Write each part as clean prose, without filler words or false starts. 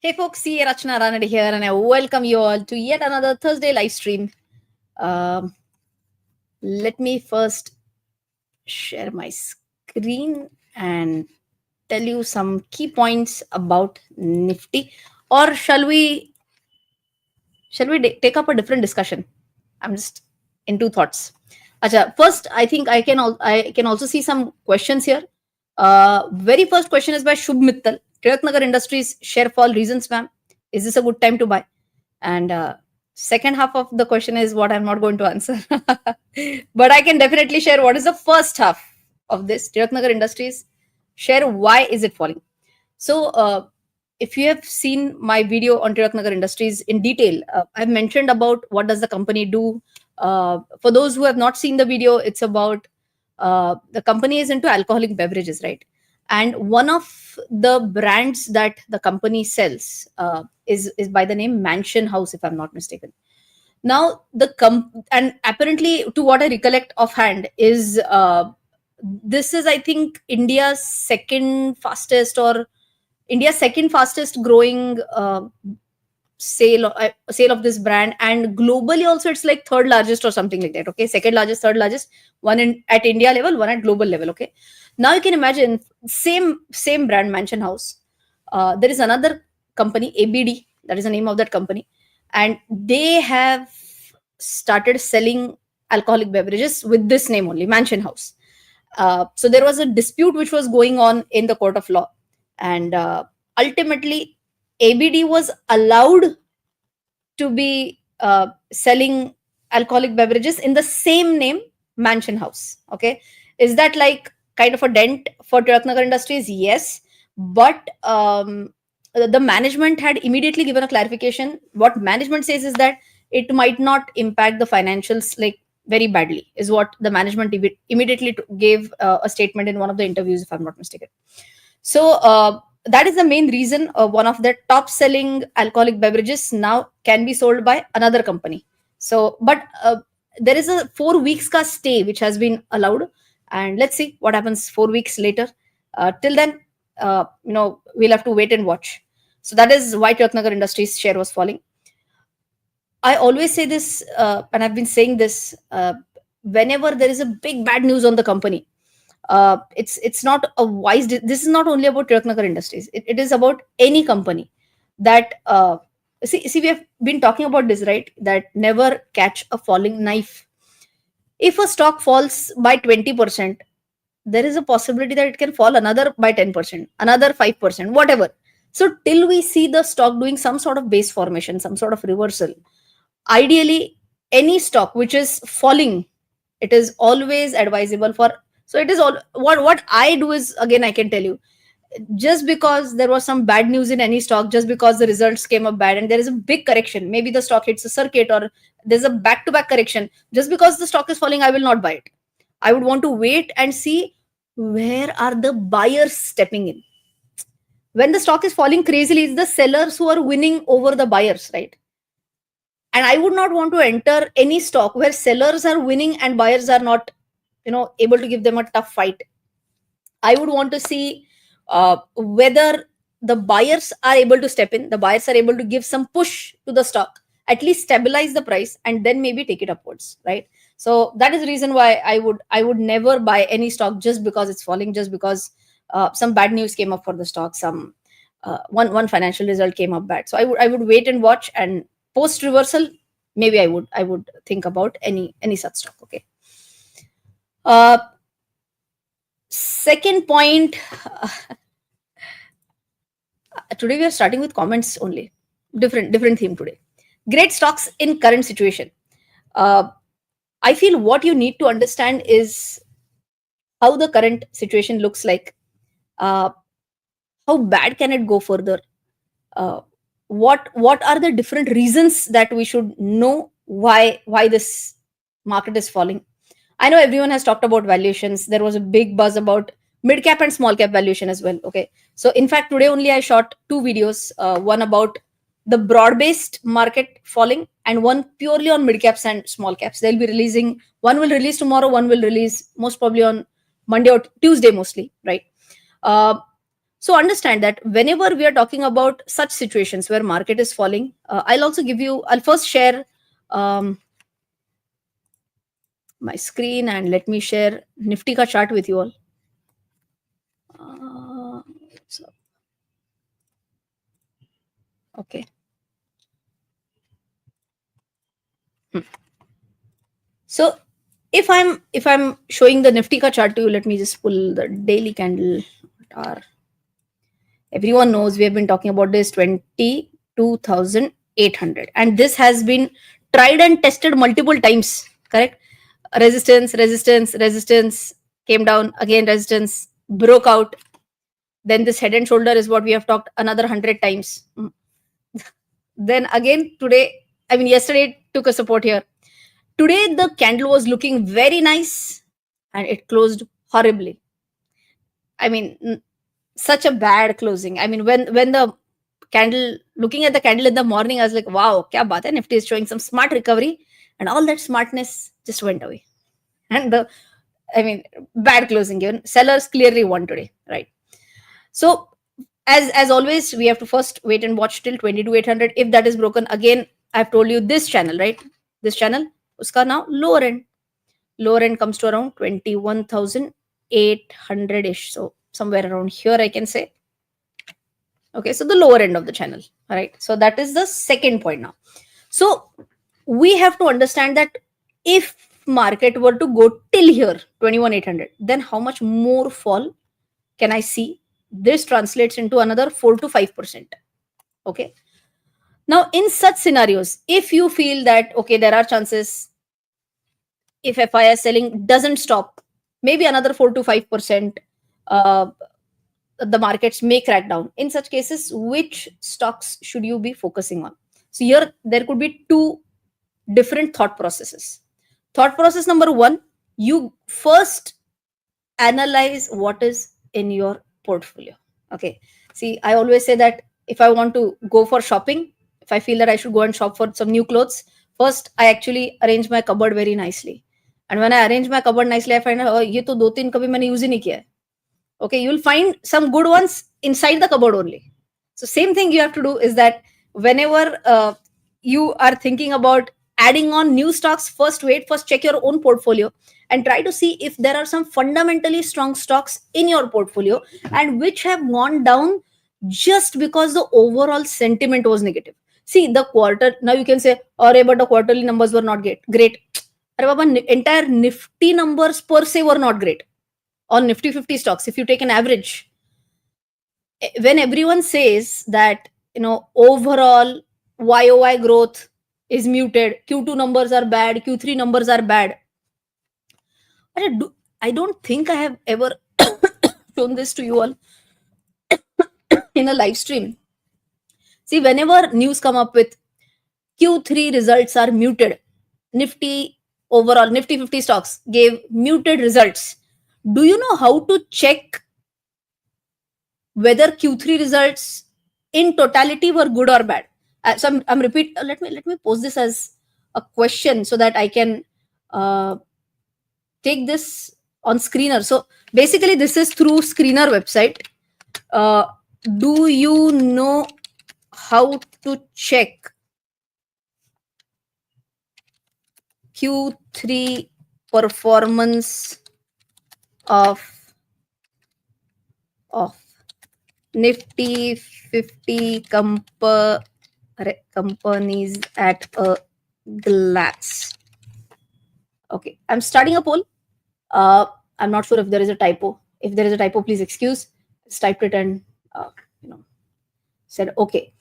Hey folks, see Rachana Ranade here, and I welcome you all to yet another Thursday live stream. Let me first share my screen and tell you some key points about Nifty, or shall we take up a different discussion? I'm just in two thoughts. Acha, first, I think I can also see some questions here. Very first question is by Shubh Mittal. Tilaknagar Industries share fall reasons, ma'am. Is this a good time to buy? And second half of the question is what I'm not going to answer. But I can definitely share what is the first half of this. Tilaknagar Industries share why is it falling. So if you have seen my video on Tilaknagar Industries in detail, I've mentioned about what does the company do. For those who have not seen the video, it's about the company is into alcoholic beverages, right? And one of the brands that the company sells is by the name Mansion House, if I'm not mistaken. Now and apparently, to what I recollect offhand, is this is, I think, India's second fastest growing sale of this brand, and globally also it's like third largest or something like that. Okay, second largest, third largest, one in at India level, one at global level. Okay, now you can imagine same brand Mansion House. There is another company, ABD, that is the name of that company, and they have started selling alcoholic beverages with this name only, Mansion House. So there was a dispute which was going on in the court of law, and ultimately ABD was allowed to be selling alcoholic beverages in the same name, Mansion House. Okay, is that like kind of a dent for Tilaknagar Industries? Yes, but the management had immediately given a clarification. What management says is that it might not impact the financials like very badly, is what the management immediately gave a statement in one of the interviews, if I'm not mistaken. So that is the main reason one of the top selling alcoholic beverages now can be sold by another company. So, but there is a 4 weeks ka stay which has been allowed, and let's see what happens 4 weeks later. Till then, we'll have to wait and watch. So that is why Tilaknagar Industries share was falling. I always say this, and I've been saying this whenever there is a big bad news on the company. It's not a wise. This is not only about Tilaknagar Industries. It is about any company that see we have been talking about this, right? That never catch a falling knife. If a stock falls by 20%, there is a possibility that it can fall another by 10%, another 5%, whatever. So till we see the stock doing some sort of base formation, some sort of reversal, ideally any stock which is falling, it is always advisable for. So it is all what I do is, again, I can tell you, just because there was some bad news in any stock, just because the results came up bad and there is a big correction, maybe the stock hits a circuit or there's a back to back correction, just because the stock is falling, I will not buy it. I would want to wait and see where are the buyers stepping in. When the stock is falling crazily, it's the sellers who are winning over the buyers, right? And I would not want to enter any stock where sellers are winning and buyers are not, able to give them a tough fight. I would want to see whether the buyers are able to step in, the buyers are able to give some push to the stock, at least stabilize the price, and then maybe take it upwards, right? So that is the reason why I would never buy any stock just because it's falling, just because some bad news came up for the stock, some one financial result came up bad. So I would wait and watch, and post reversal, maybe I would think about any such stock. Okay. Second point, today we are starting with comments only. Different theme today. Great stocks in current situation. I feel what you need to understand is how the current situation looks like. How bad can it go further? What are the different reasons that we should know why this market is falling? I know everyone has talked about valuations. There was a big buzz about mid cap and small cap valuation as well. Okay. So in fact, today only I shot two videos, one about the broad based market falling and one purely on mid caps and small caps. They'll be releasing, one will release tomorrow, one will release most probably on Monday or Tuesday mostly, right? Uh, So understand that whenever we are talking about such situations where market is falling, I'll first share um, my screen, and let me share Nifty ka chart with you all. Uh, so, okay. Hmm. So if I'm showing the Nifty ka chart to you, let me just pull the daily candle. Or everyone knows we have been talking about this 22,800, and this has been tried and tested multiple times. Correct? Resistance, resistance, resistance, came down again, resistance, broke out. Then this head and shoulder is what we have talked another 100 times. Then again today, I mean yesterday it took a support here. Today the candle was looking very nice and it closed horribly. I mean, such a bad closing. I mean, when the candle, looking at the candle in the morning, I was like, wow, kya baat hai? Nifty is showing some smart recovery, and all that smartness just went away. And I mean, bad closing given. Sellers clearly won today, right? So as always, we have to first wait and watch till 22,800. If that is broken, again, I've told you this channel, right? This channel, uska now lower end. Lower end comes to around 21,800 ish. So somewhere around here, I can say. Okay, so the lower end of the channel. All right. So that is the second point now. So we have to understand that if market were to go till here, 21,800, then how much more fall can I see? This translates into another 4 to 5%. Okay. Now, in such scenarios, if you feel that, okay, there are chances if FIS selling doesn't stop, maybe another 4 to 5%, the markets may crack down. In such cases, which stocks should you be focusing on? So, here there could be two different thought processes. Thought process number one, you first analyze what is in your portfolio. Okay. See, I always say that if I want to go for shopping, if I feel that I should go and shop for some new clothes, first I actually arrange my cupboard very nicely. And when I arrange my cupboard nicely, I find out, oh, ये तो दो तीन कभी मैंने use ही नहीं किया है. Okay, you'll find some good ones inside the cupboard only. So same thing you have to do is that whenever you are thinking about adding on new stocks, first check your own portfolio and try to see if there are some fundamentally strong stocks in your portfolio and which have gone down just because the overall sentiment was negative. See the quarter, now you can say, oh but the quarterly numbers were not great. Arre baba, entire Nifty numbers per se were not great on Nifty 50 stocks. If you take an average, when everyone says that, overall YOY growth is muted, Q2 numbers are bad, Q3 numbers are bad, I don't think I have ever shown this to you all in a live stream. See, whenever news come up with Q3 results are muted, Nifty overall, Nifty 50 stocks gave muted results. Do you know how to check whether Q3 results in totality were good or bad? I'm repeat. Let me pose this as a question so that I can take this on Screener. So basically, this is through Screener website. Do you know how to check Q3 performance of of Nifty 50 companies at a glance? Okay, I'm starting a poll. I'm not sure if there is a typo. If there is a typo, please excuse. Just typed it and you know said okay.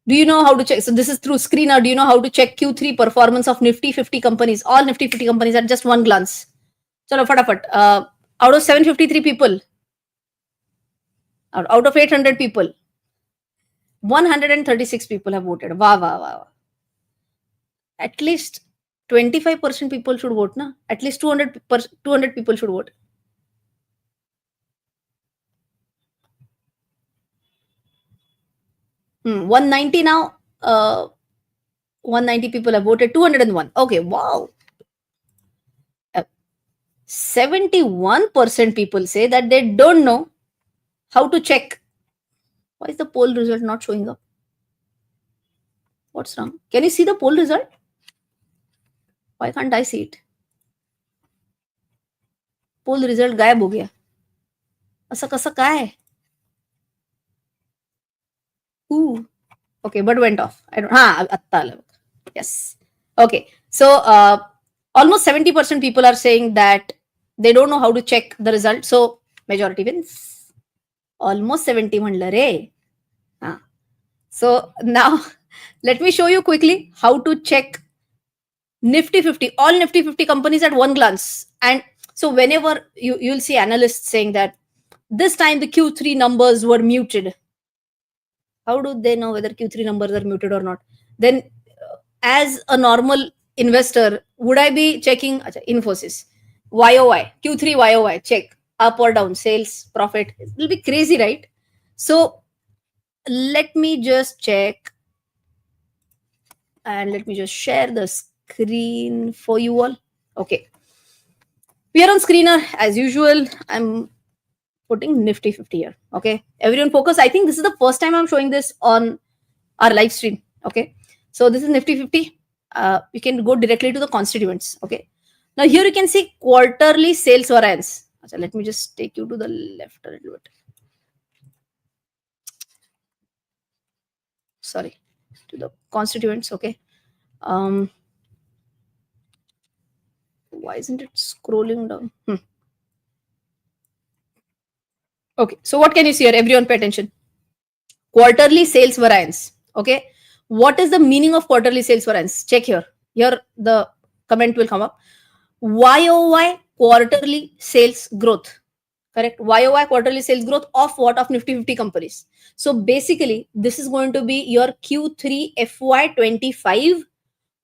Do you know how to check? So this is through Screener. Do you know how to check Q3 performance of Nifty 50 companies? All Nifty 50 companies at just one glance. Chalo, fatafat. Out of 753 people, out of 800 people, 136 people have voted. Wow, wow, wow. At least 25% people should vote, na? At least 200 people should vote. Hmm, 190 now. 190 people have voted. 201. Okay, wow. 71% people say that they don't know how to check. Why is the poll result not showing up? What's wrong? Can you see the poll result? Why can't I see it? Poll result गायब हो गया. असं कसं काय? Okay, but went off. I don't. आत्ता आलं. Yes. Okay. So almost 70% people are saying that they don't know how to check the result. So majority wins. Almost 70 म्हणलं रे. So now let me show you quickly how to check Nifty 50, all Nifty 50 companies at one glance. And so whenever you'll see analysts saying that this time the Q3 numbers were muted. How do they know whether Q3 numbers are muted or not? Then as a normal investor, would I be checking Infosys, YOY, Q3 YOY, check up or down, sales, profit? It will be crazy, right? So let me just check and let me just share the screen for you all. Okay. We are on screener as usual. I'm putting Nifty 50 here. Okay. Everyone focus. I think this is the first time I'm showing this on our live stream. Okay. So this is Nifty 50. You can go directly to the constituents. Okay. Now here you can see quarterly sales variance. So let me just take you to the left a little bit. Sorry, to the constituents. Okay. Why isn't it scrolling down? Okay. So what can you see here? Everyone pay attention. Quarterly sales variance. Okay. What is the meaning of quarterly sales variance? Check here. Here the comment will come up. YOY quarterly sales growth. Correct. YOY quarterly sales growth of what? Of Nifty 50 companies. So basically, this is going to be your Q3 FY25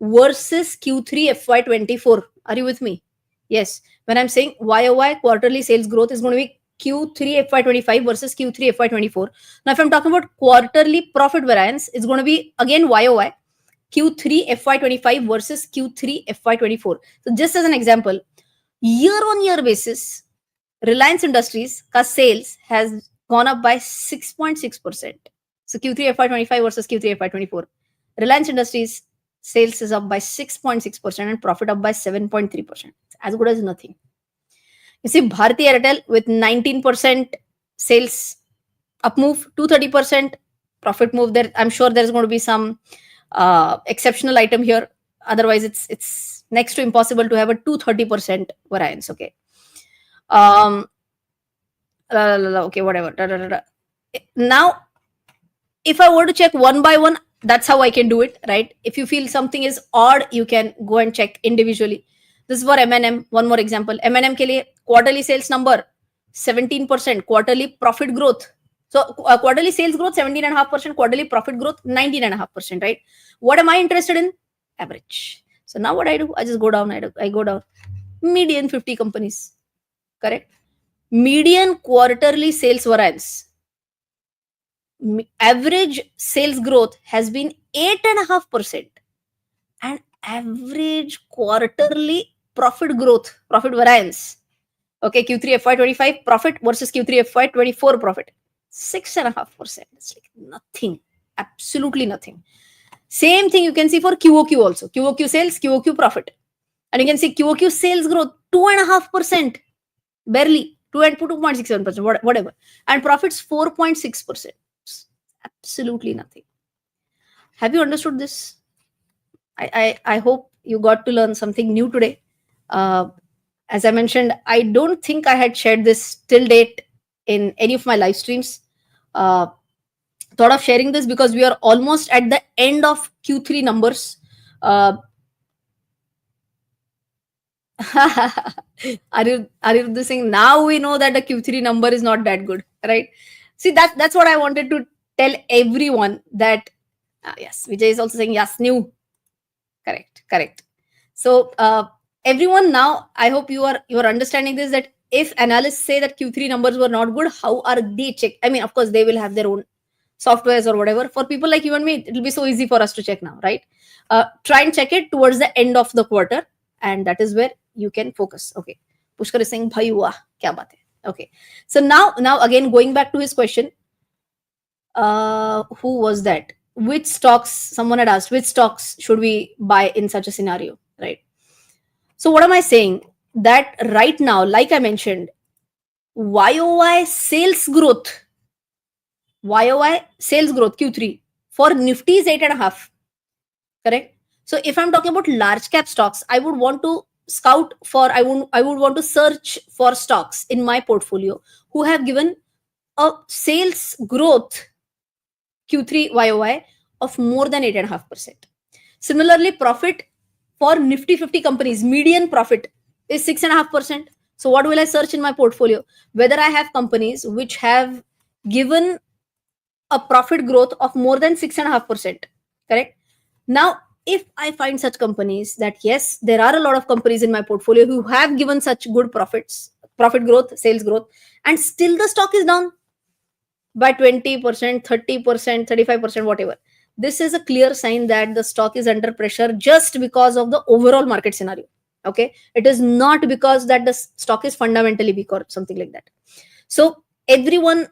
versus Q3 FY24. Are you with me? Yes. When I'm saying YOY quarterly sales growth is going to be Q3 FY25 versus Q3 FY24. Now, if I'm talking about quarterly profit variance, it's going to be again YOY Q3 FY25 versus Q3 FY24. So just as an example, year-on-year basis, Reliance Industries ka sales has gone up by 6.6%. So Q3 FY25 versus Q3 FY24. Reliance Industries sales is up by 6.6% and profit up by 7.3%. As good as nothing. You see Bharti Airtel with 19% sales up move, 230% profit move. There, I'm sure there's going to be some exceptional item here. Otherwise, it's next to impossible to have a 230% variance. Okay. Okay, whatever. Now, if I were to check one by one, that's how I can do it, right? If you feel something is odd, you can go and check individually. This is for M&M. One more example. M&M ke liye quarterly sales number 17%, quarterly profit growth. So quarterly sales growth 17.5%, quarterly profit growth 19.5%, right? What am I interested in? Average. So now what I do? I just go down. I go down. Median 50 companies. Correct. Median quarterly sales variance. Average sales growth has been 8.5%. And average quarterly profit growth, profit variance. Okay, Q3 FY25 profit versus Q3 FY24 profit. 6.5%. It's like nothing. Absolutely nothing. Same thing you can see for QOQ also. QOQ sales, QOQ profit. And you can see QOQ sales growth 2.5%. Barely. 2.67%, whatever. And profits 4.6%. Absolutely nothing. Have you understood this? I hope you got to learn something new today. As I mentioned, I don't think I had shared this till date in any of my live streams. Thought of sharing this because we are almost at the end of Q3 numbers. Are saying now we know that the Q3 number is not that good, right? See, that's what I wanted to tell everyone that yes, Vijay is also saying yes, new. Correct. So everyone now, I hope you are understanding this, that if analysts say that Q3 numbers were not good, how are they checked? I mean, of course, they will have their own softwares or whatever. For people like you and me, it will be so easy for us to check now, right? Try and check it towards the end of the quarter, and that is where you can focus. Okay. Pushkar is saying, bhai wah, kya baat hai. Okay. So now again, going back to his question, who was that? Which stocks, someone had asked, which stocks should we buy in such a scenario, right? So what am I saying? That right now, like I mentioned, YOY sales growth, YOY sales growth Q3 for Nifty is 8.5, correct? So if I'm talking about large cap stocks, I would want to scout for, I would want to search for stocks in my portfolio who have given a sales growth Q3 YOY of more than 8.5%. Similarly, profit for Nifty 50 companies, median profit is 6.5%. So what will I search in my portfolio? Whether I have companies which have given a profit growth of more than 6.5%. Correct? Now, if I find such companies that yes, there are a lot of companies in my portfolio who have given such good profits, profit growth, sales growth, and still the stock is down by 20%, 30%, 35%, whatever. This is a clear sign that the stock is under pressure just because of the overall market scenario. Okay. It is not because that the stock is fundamentally weak or something like that. So everyone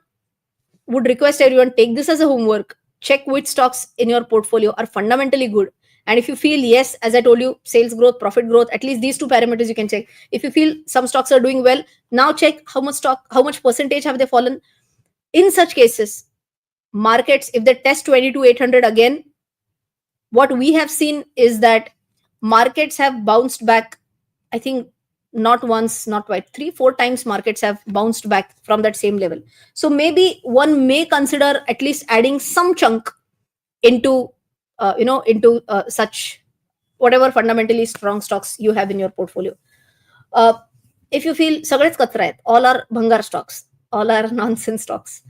would request everyone take this as a homework. Check which stocks in your portfolio are fundamentally good. And if you feel yes, as I told you, sales growth, profit growth, at least these two parameters you can check. If you feel some stocks are doing well, now check how much percentage have they fallen. In such cases, markets, if they test 22,800 again, what we have seen is that markets have bounced back. I think not once, not twice, 3 4 times markets have bounced back from that same level. So maybe one may consider at least adding some chunk into such whatever fundamentally strong stocks you have in your portfolio. uh, if you feel सगळेच कचरा आहेत, all are bhangar stocks, all are nonsense stocks,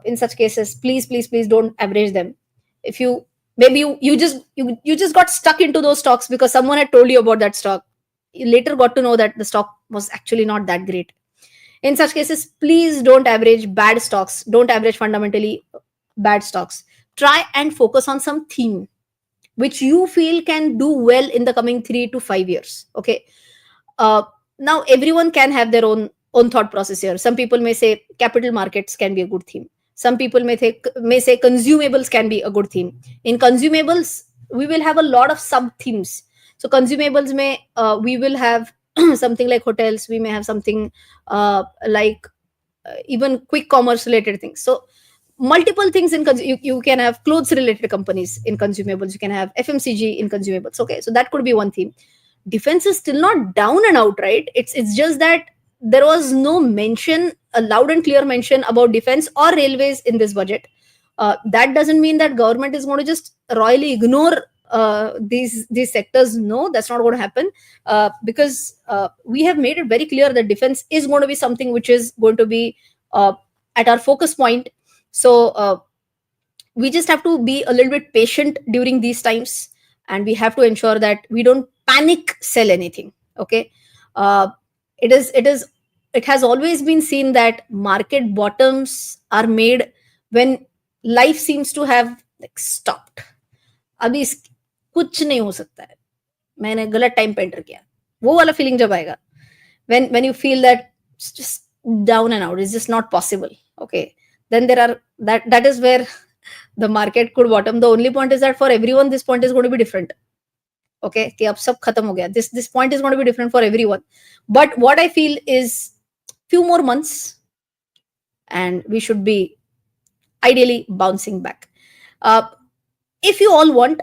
in such cases, please don't average them. If you, maybe you just got stuck into those stocks because someone had told you about that stock, you later got to know that the stock was actually not that great. In such cases, please don't average bad stocks, don't average fundamentally bad stocks. Try and focus on some theme which you feel can do well in the coming 3 to 5 years. Okay. uh, Now everyone can have their own thought process here. Some people may say capital markets can be a good theme. Some people may say consumables can be a good theme. In consumables, we will have a lot of sub themes. So consumables may, we will have something like hotels, we may have something like even quick commerce related things. So multiple things in you can have clothes related companies in consumables, you can have FMCG in consumables. Okay, so that could be one theme. Defense is still not down and out, right? It's just that there was no mention, a loud and clear mention about defense or railways in this budget. That doesn't mean that government is going to just royally ignore these sectors. No, that's not going to happen, because we have made it very clear that defense is going to be something which is going to be at our focus point. So we just have to be a little bit patient during these times, and we have to ensure that we don't panic sell anything. Okay. uh, it has always been seen that market bottoms are made when life seems to have like stopped. अभी कुछ नहीं हो सकता है, मैंने गलत time पे enter किया, वो वाला फीलिंग जब आएगा, when you feel that it's just down and out, it's just not possible. Okay, then there are that is where the market could bottom. The only point is that for everyone this point is going to be different. Okay, कि अब सब खत्म हो गया, this point is going to be different for everyone. But what I feel is few more months and we should be ideally bouncing back. If you all want,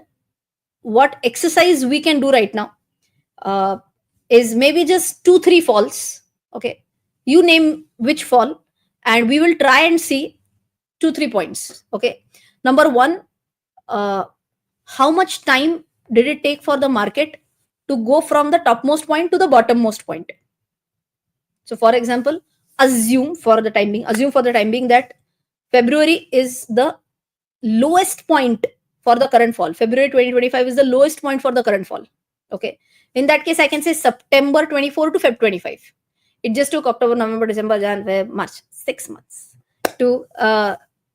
what exercise we can do right now is maybe just 2 3 falls. Okay, you name which fall and we will try and see 2 3 points. Okay, number one, how much time did it take for the market to go from the topmost point to the bottommost point? So for example, assume for the time being that February is the lowest point for the current fall. February 2025 is the lowest point for the current fall. Okay, in that case I can say September 24 to Feb 25. It just took October, November, December, January, March, 6 months to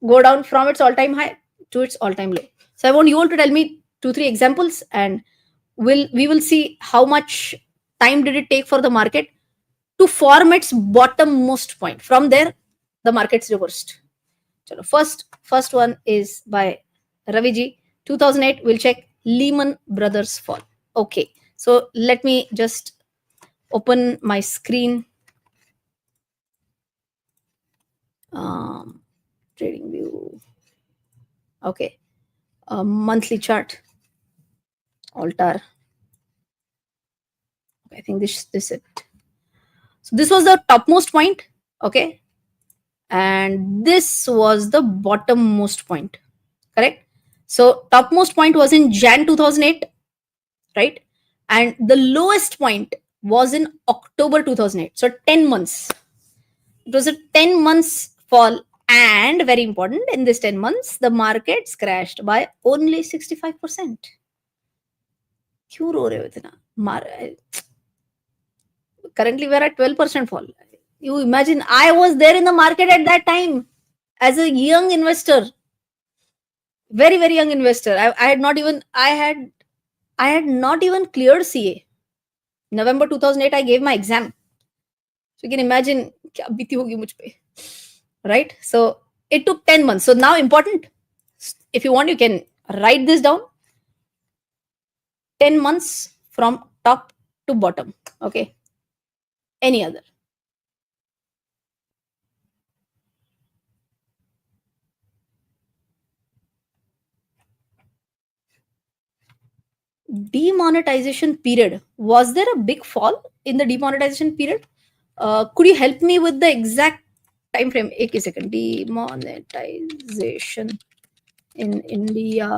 go down from its all-time high to its all-time low. So I want you all to tell me 2 3 examples, and we will see how much time did it take for the market to form its bottommost point. From there, the markets reversed. Chalo, first one is by Raviji. 2008, we'll check Lehman Brothers fall. Okay, so let me just open my screen. Trading view. Okay, monthly chart. Altar. I think this is it. So this was the topmost point. Okay, and this was the bottommost point. Correct. So topmost point was in Jan 2008, right? And the lowest point was in October 2008. So 10 months. It was a 10 months fall. And very important, in this 10 months, the markets crashed by only 65%. क्यों रो रहे हो इतना? Currently, we're at 12% fall. You imagine, I was there in the market at that time as a young investor, very, very young investor. I had not even, I had not even cleared CA. November 2008, I gave my exam. So you can imagine, kya बीती होगी मुझ पे, right? So it took 10 months. So now important, if you want, you can write this down. 10 months from top to bottom. Okay. Any other? Demonetization period. Was there a big fall in the demonetization period? Could you help me with the exact time frame? एक second. Demonetization in India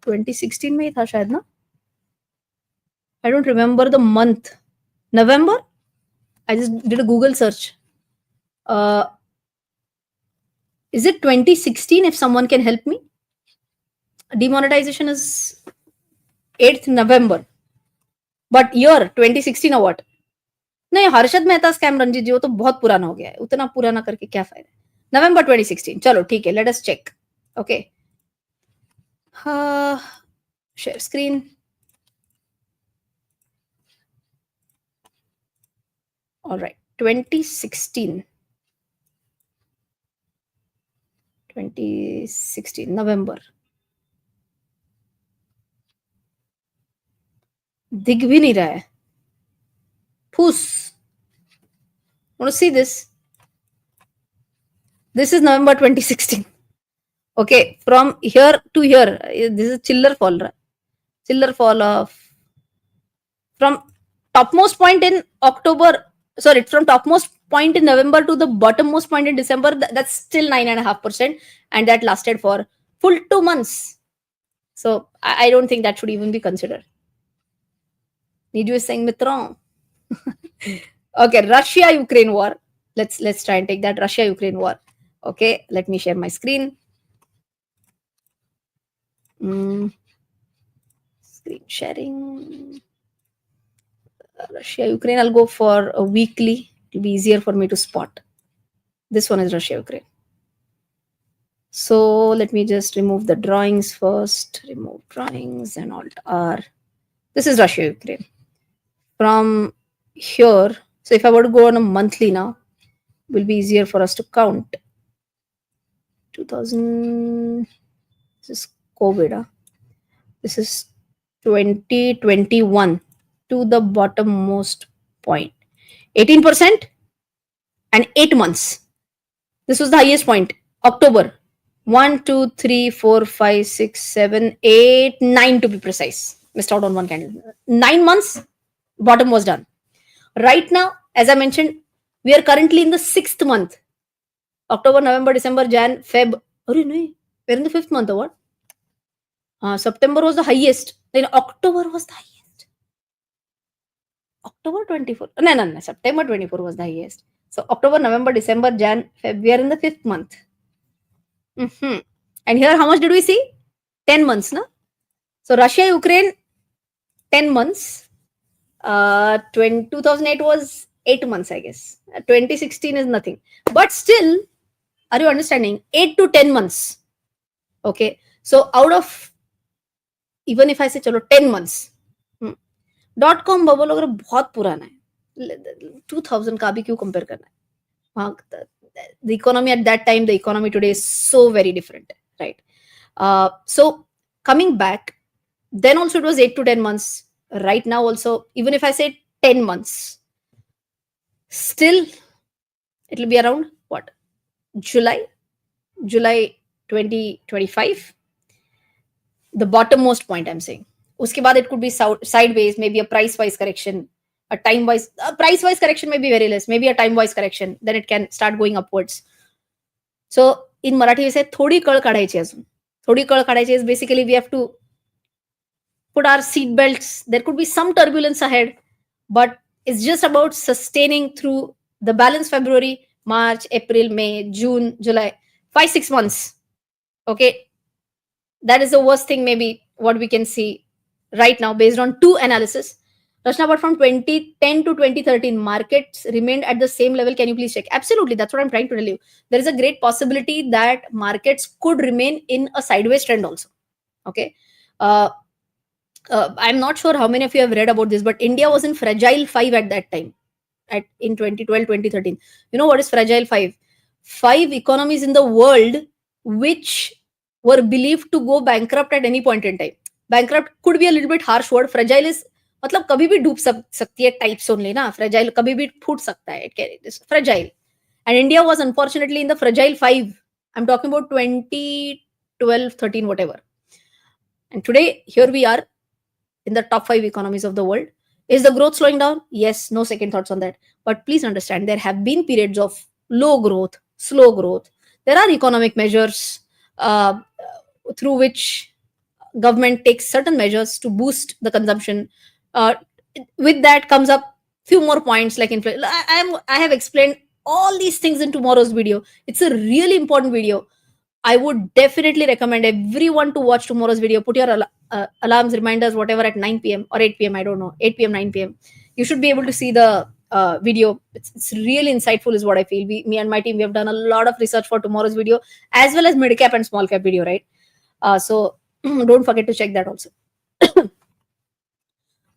2016 में था शायद ना? I don't remember the month. November? I just did a Google search. Is it 2016? If someone can help me. Demonetization is 8th November. But year 2016 or what? नहीं, Harshad Mehta scam Ranjit जी, वो तो बहुत पुराना हो गया है. उतना पुराना करके क्या फायदा? November 2016. चलो ठीक है, let us check. Okay. Share screen. All right. 2016 November. दिख भी नहीं रहा है. फूस. Want to see this? This is November 2016. Okay, from here to here, this is chiller fall. Chiller fall of from topmost point in October. Sorry, from topmost point in November to the bottommost point in December. That's still 9.5%, and that lasted for full 2 months. So I don't think that should even be considered. Niju is saying mitron. Okay, Russia-Ukraine war. Let's try and take that Russia-Ukraine war. Okay, let me share my screen. Screen sharing. Russia-Ukraine, I'll go for a weekly. It'll be easier for me to spot. This one is Russia-Ukraine. So let me just remove the drawings first. Remove drawings and Alt-R. This is Russia-Ukraine. From here, so if I were to go on a monthly now, it will be easier for us to count. 2000, this is COVID. This is 2021 to the bottommost point. 18% and 8 months. This was the highest point. October. 1, 2, 3, 4, 5, 6, 7, 8, 9 to be precise. Missed out on one candle. 9 months, bottom was done. Right now, as I mentioned, we are currently in the 6th month. October, November, December, Jan, Feb. We're in the 5th month or what? September was the highest. Then October was the highest. October 24. No. September 24 was the highest. So October, November, December, Jan, Feb. We are in the 5th month. And here, how much did we see? 10 months, no? So Russia, Ukraine, 10 months. 2008 was 8 months, I guess. 2016 is nothing. But still, are you understanding? 8 to 10 months. Okay. So out of, even if I say, chalo, 10 months. .com bubble अगर बहुत पुराना है. 2000 का भी क्यों compare करना है? वहाँ the economy at that time, the economy today is so very different, right? So coming back, then also it was 8 to 10 months. Right now also, even if I say 10 months, still it will be around what, July, July 2025, the bottommost point I'm saying. Uske baad it could be sideways, maybe a price wise correction, a price wise correction may be very less, maybe a time wise correction, then it can start going upwards. So in Marathi we say थोडी कळ काढायची अजून. थोडी कळ काढायची is basically we have to put our seat belts. There could be some turbulence ahead, but it's just about sustaining through the balance February, March, April, May, June, July, 5 6 months. Okay, that is the worst thing maybe what we can see right now based on two analysis. Rachna, but from 2010 to 2013, markets remained at the same level. Can you please check? Absolutely, that's what I'm trying to tell you. There is a great possibility that markets could remain in a sideways trend also. Okay. Uh, I'm not sure how many of you have read about this, but India was in fragile five at that time, in 2012, 2013. You know what is fragile five? Five economies in the world which were believed to go bankrupt at any point in time. Bankrupt could be a little bit harsh word. Fragile is मतलब कभी भी डूब सकती है types only ना. Fragile कभी भी फूट सकता है. It is fragile. And India was unfortunately in the fragile five. I'm talking about 2012, 13, whatever. And today, here we are in the top five economies of the world. Is the growth slowing down? Yes, no second thoughts on that. But please understand, there have been periods of low growth, slow growth. There are economic measures through which government takes certain measures to boost the consumption. Uh, with that comes up few more points like inflation. I have explained all these things in tomorrow's video. It's a really important video. I would definitely recommend everyone to watch tomorrow's video. Put your alarms, reminders, whatever at 9 p.m. or 8 p.m. I don't know, 8 p.m., 9 p.m. You should be able to see the video. It's really insightful, is what I feel. Me and my team, we have done a lot of research for tomorrow's video, as well as mid cap and small cap video, right? So don't forget to check that also.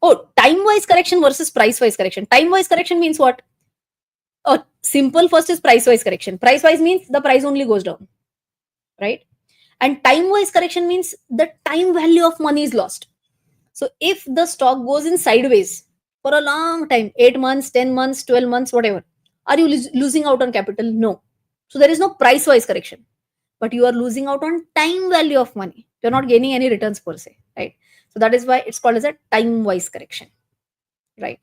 Oh, time wise correction versus price wise correction. Time wise correction means what? Oh, simple first is price wise correction. Price wise means the price only goes down, right? And time wise correction means the time value of money is lost. So if the stock goes in sideways for a long time, 8 months, 10 months, 12 months, whatever, are you losing out on capital? No. So there is no price wise correction, but you are losing out on time value of money. You're not gaining any returns per se, right? So that is why it's called as a time wise correction, right?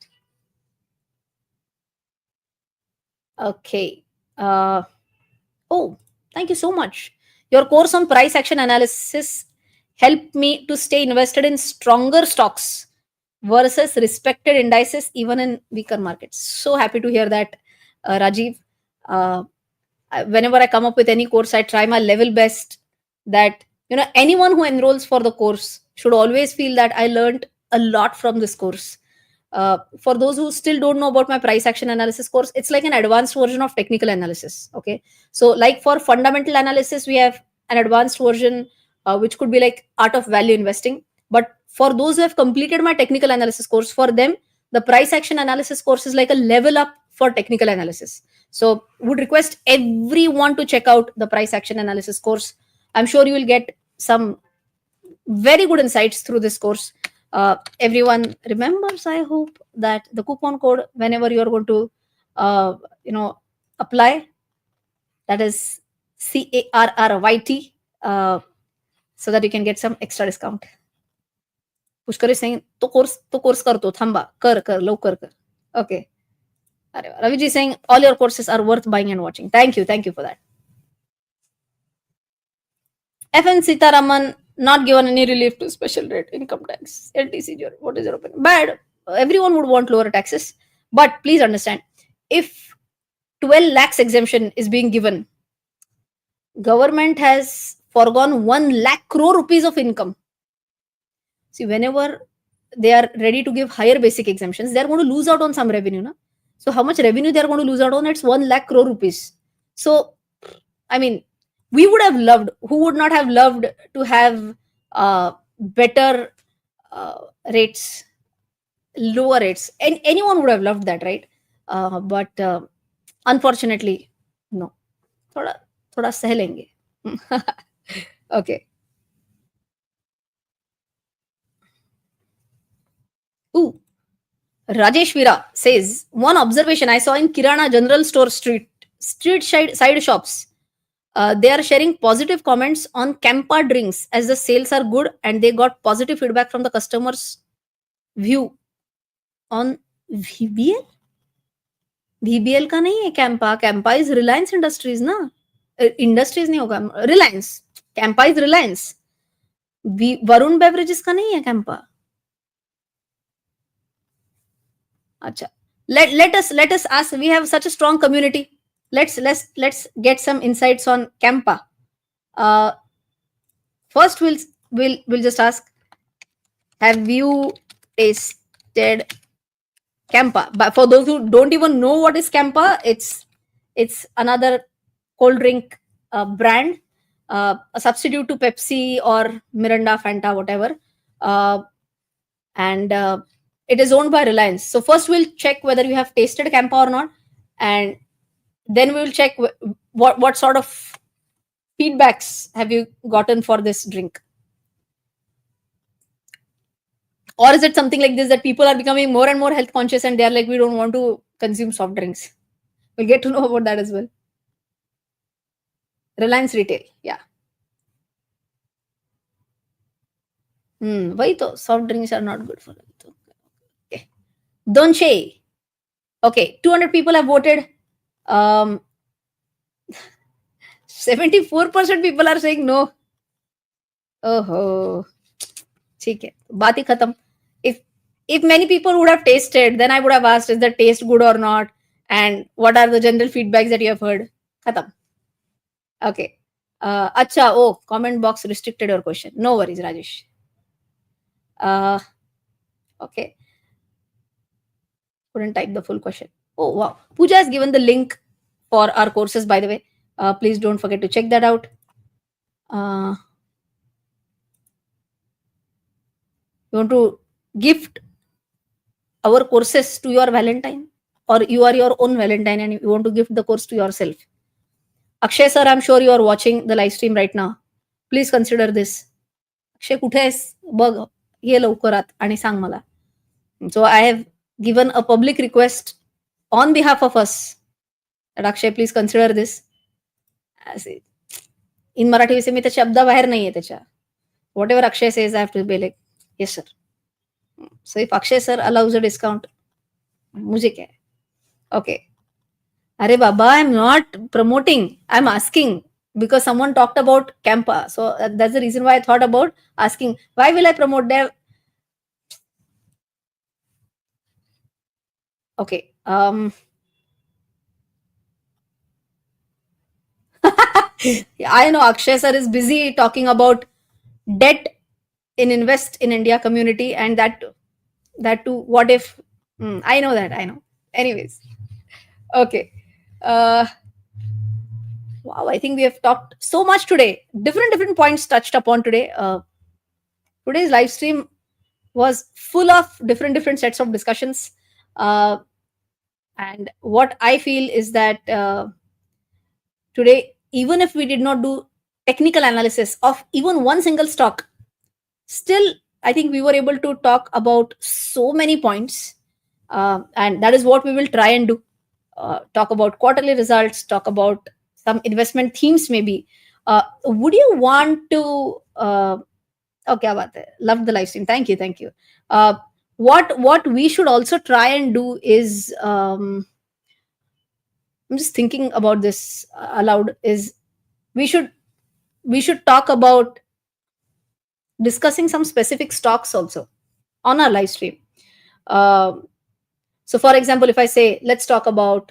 Okay. Oh, thank you so much. Your course on price action analysis helped me to stay invested in stronger stocks versus respected indices even in weaker markets. So happy to hear that, Rajiv. Uh, Whenever I come up with any course, I try my level best that, anyone who enrolls for the course should always feel that I learned a lot from this course. For those who still don't know about my price action analysis course, it's like an advanced version of technical analysis. Okay. So, like for fundamental analysis, we have an advanced version, which could be like art of value investing. But for those who have completed my technical analysis course, for them, the price action analysis course is like a level up for technical analysis. So, would request everyone to check out the price action analysis course. I'm sure you will get some very good insights through this course. Everyone remembers, I hope, that the coupon code whenever you are going to, apply, that is CARRYT, so that you can get some extra discount. Pushkar is saying, to course karto, thamba, kar, lawkar kar. Okay. Raviji is saying, all your courses are worth buying and watching. Thank you for that. FN Sitaraman not given any relief to special rate income tax. LTC, what is your opinion? Bad. Everyone would want lower taxes. But please understand, if 12 lakhs exemption is being given, government has foregone 1 lakh crore rupees of income. See, whenever they are ready to give higher basic exemptions, they are going to lose out on some revenue. Na? So how much revenue they are going to lose out on? It's 1 lakh crore rupees. So, I mean, we would have loved, who would not have loved to have better rates, lower rates. And anyone would have loved that, right? But unfortunately, no. थोड़ा थोड़ा सह लेंगे. Okay. Ooh, Rajesh Vira says one observation I saw in Kirana General Store side shops. They are sharing positive comments on Campa drinks as the sales are good and they got positive feedback from the customers' view on VBL. VBL का नहीं है Campa. Campa is Reliance industries ना. Industries नहीं होगा. Reliance. Campa is Reliance. Varun beverages का नहीं है कैंपा. अच्छा. Let us ask. We have such a strong community. Let's get some insights on Campa. Uh, First, we'll just ask. Have you tasted Campa? But for those who don't even know what is Campa, it's another cold drink brand, a substitute to Pepsi or Miranda, Fanta, whatever. Uh, and it is owned by Reliance. So first we'll check whether you have tasted Campa or not, and then we will check what sort of feedbacks have you gotten for this drink. Or is it something like this that people are becoming more and more health conscious and they are like, we don't want to consume soft drinks? We'll get to know about that as well. Reliance Retail, yeah. Why to soft drinks are not good for health? Okay. Donche. Okay, 200 people have voted. 74% people are saying no. Oh, ठीक है. बात ही खत्म. If many people would have tasted, then I would have asked, is the taste good or not? And what are the general feedbacks that you have heard? Khatam. Okay. Acha, oh, comment box restricted your question. No worries, Rajesh. Okay. Couldn't type the full question. Oh, wow. Pooja has given the link for our courses, by the way. Please don't forget to check that out. You want to gift our courses to your Valentine, or you are your own Valentine and you want to gift the course to yourself. Akshay sir, I'm sure you are watching the live stream right now. Please consider this. Akshay कुठे आहेस बघ ये लवकरात आणि सांग मला. So I have given a public request on behalf of us that Akshay please consider this. In Marathi विषय मी त्या शब्दाबाहेर नाहीये त्याच्या. Whatever Akshay says, I have to be like, yes sir. So if Akshay sir allows a discount, मुझे क्या है? Okay. अरे बाबा, I'm not promoting. I'm asking because someone talked about Campa. So that's the reason why I thought about asking. Why will I promote there? Okay. I know Akshay sir is busy talking about debt in Invest in India community, and that too. What if? I know that. I know. Anyways, okay. Wow, I think we have talked so much today. Different points touched upon today. Today's live stream was full of different sets of discussions. And what I feel is that today, even if we did not do technical analysis of even one single stock, still I think we were able to talk about so many points. And that is what we will try and do. Talk about quarterly results, talk about some investment themes maybe. Would you want to okay, love the live stream. Thank you. What we should also try and do is I'm just thinking about this aloud, is we should talk about discussing some specific stocks also on our live stream. So for example, if I say let's talk about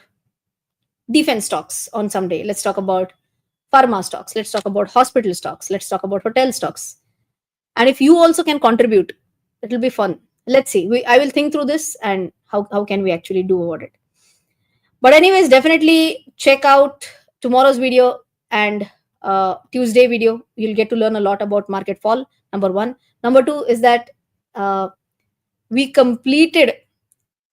defense stocks on some day, let's talk about pharma stocks, let's talk about hospital stocks, let's talk about hotel stocks, and if you also can contribute, it'll be fun. Let's see. I will think through this and how can we actually do about it. But anyways, definitely check out tomorrow's video and Tuesday video. You'll get to learn a lot about market fall. Number one. Number two is that We completed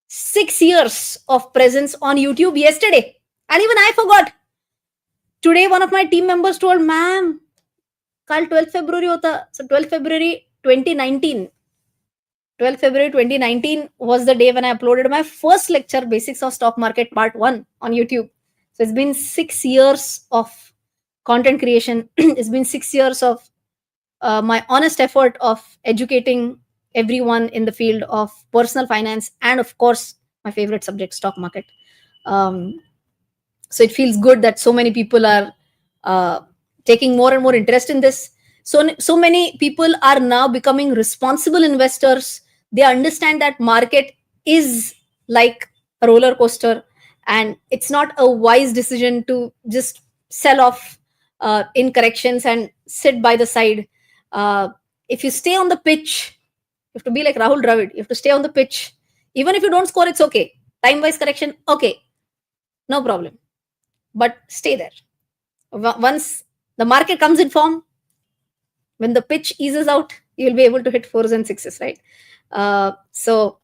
6 years of presence on YouTube yesterday. And even I forgot. Today, one of my team members told, ma'am, kal 12th February hota. So 12th February 2019. 12th February 2019 was the day when I uploaded my first lecture, Basics of Stock Market Part 1 on YouTube. So it's been 6 years of content creation. It's been 6 years of my honest effort of educating everyone in the field of personal finance and, of course, my favorite subject, stock market. Um, so it feels good that so many people are uh, taking more and more interest in this. So many people are now becoming responsible investors. They understand that market is like a roller coaster, and it's not a wise decision to just sell off in corrections and sit by the side. uh, if you stay on the pitch, you have to be like Rahul Dravid. You have to stay on the pitch. Even if you don't score, it's okay. Time wise correction, okay, no problem. But stay there. Once the market comes in form, when the pitch eases out, you'll be able to hit fours and sixes, right? So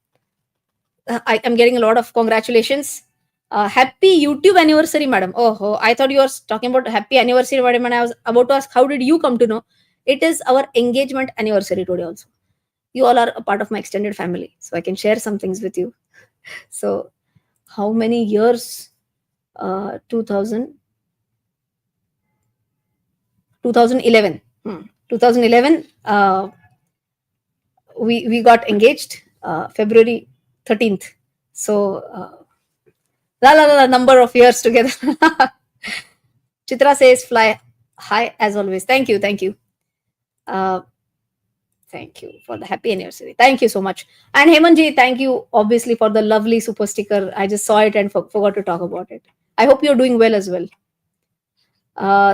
I am getting a lot of congratulations. Happy YouTube anniversary, madam. Oh, I thought you were talking about happy anniversary, madam, and I was about to ask, how did you come to know? It is our engagement anniversary today also. You all are a part of my extended family, so I can share some things with you. So, how many years? 2000, 2011. 2011, we got engaged, February 13th. So, number of years together. Chitra says, fly high as always. Thank you. Thank you. Thank you for the happy anniversary. Thank you so much. And Hemanji, thank you obviously for the lovely super sticker. I just saw it and forgot to talk about it. I hope you're doing well as well.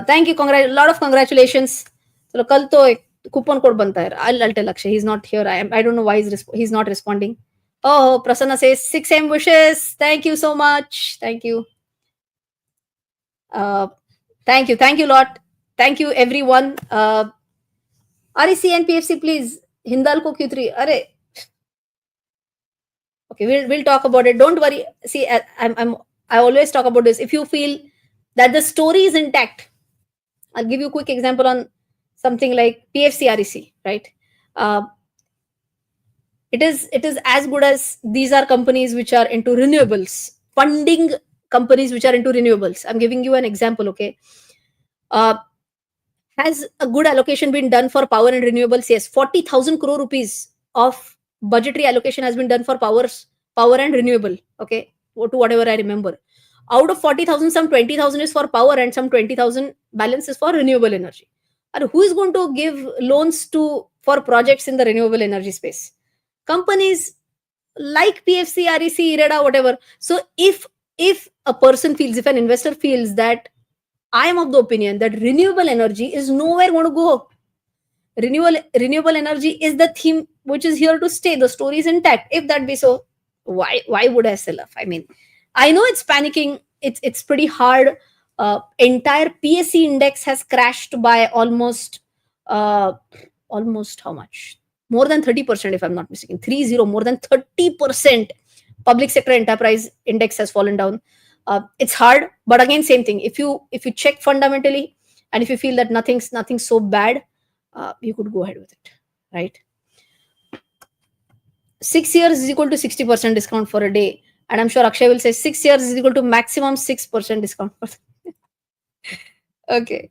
Thank you. A lot of congratulations. So, kal to ek coupon code banta hai. I'll tell Akshay. He's not here. I don't know why he's not responding. Oh, Prasanna says 6M wishes. Thank you so much. Thank you. Thank you. Thank you a lot. Thank you, everyone. REC and PFC, please. Hindalco Q3. Are, okay, we'll talk about it. Don't worry. See, I always talk about this. If you feel that the story is intact, I'll give you a quick example on something like PFC REC, right? It is as good as these are companies which are into renewables, funding companies which are into renewables. I'm giving you an example, okay? Has a good allocation been done for power and renewables? Yes, 40,000 crore rupees of budgetary allocation has been done for power and renewable, okay, to whatever I remember. Out of 40,000, some 20,000 is for power and some 20,000 balance is for renewable energy. And who is going to give loans for projects in the renewable energy space? Companies like PFC, REC, IREDA, whatever. So if a person feels, if an investor feels that I am of the opinion that renewable energy is nowhere going to go. Renewable energy is the theme which is here to stay. The story is intact. If that be so, why would I sell off? I mean, I know it's panicking. It's pretty hard. Entire PSC index has crashed by almost how much? More than 30%, if I'm not mistaken. 30, more than 30%. Public sector enterprise index has fallen down. It's hard, but again, same thing. If you check fundamentally, and if you feel that nothing's so bad, you could go ahead with it, right? 6 years is equal to 60% discount for a day, and I'm sure Akshay will say 6 years is equal to maximum 6% discount. Okay,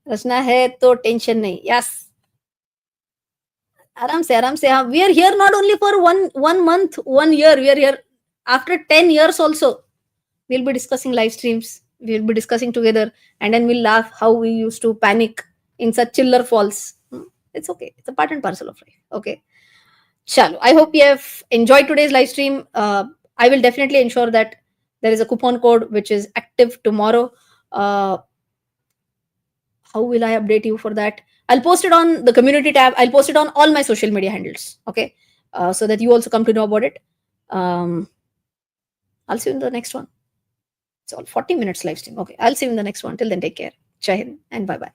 रचना है तो tension नहीं. Yes. आराम से हाँ. We are here not only for one month, 1 year. We are here after 10 years also. We'll be discussing live streams. We'll be discussing together, and then we'll laugh how we used to panic in such chiller falls. It's okay. It's a part and parcel of life. Okay. Chalo. I hope you have enjoyed today's live stream. I will definitely ensure that there is a coupon code which is active tomorrow. How will I update you for that? I'll post it on the community tab. I'll post it on all my social media handles. Okay. So that you also come to know about it. I'll see you in the next one. It's all 40 minutes live stream. Okay. I'll see you in the next one. Till then, take care. Jai Hind and bye-bye.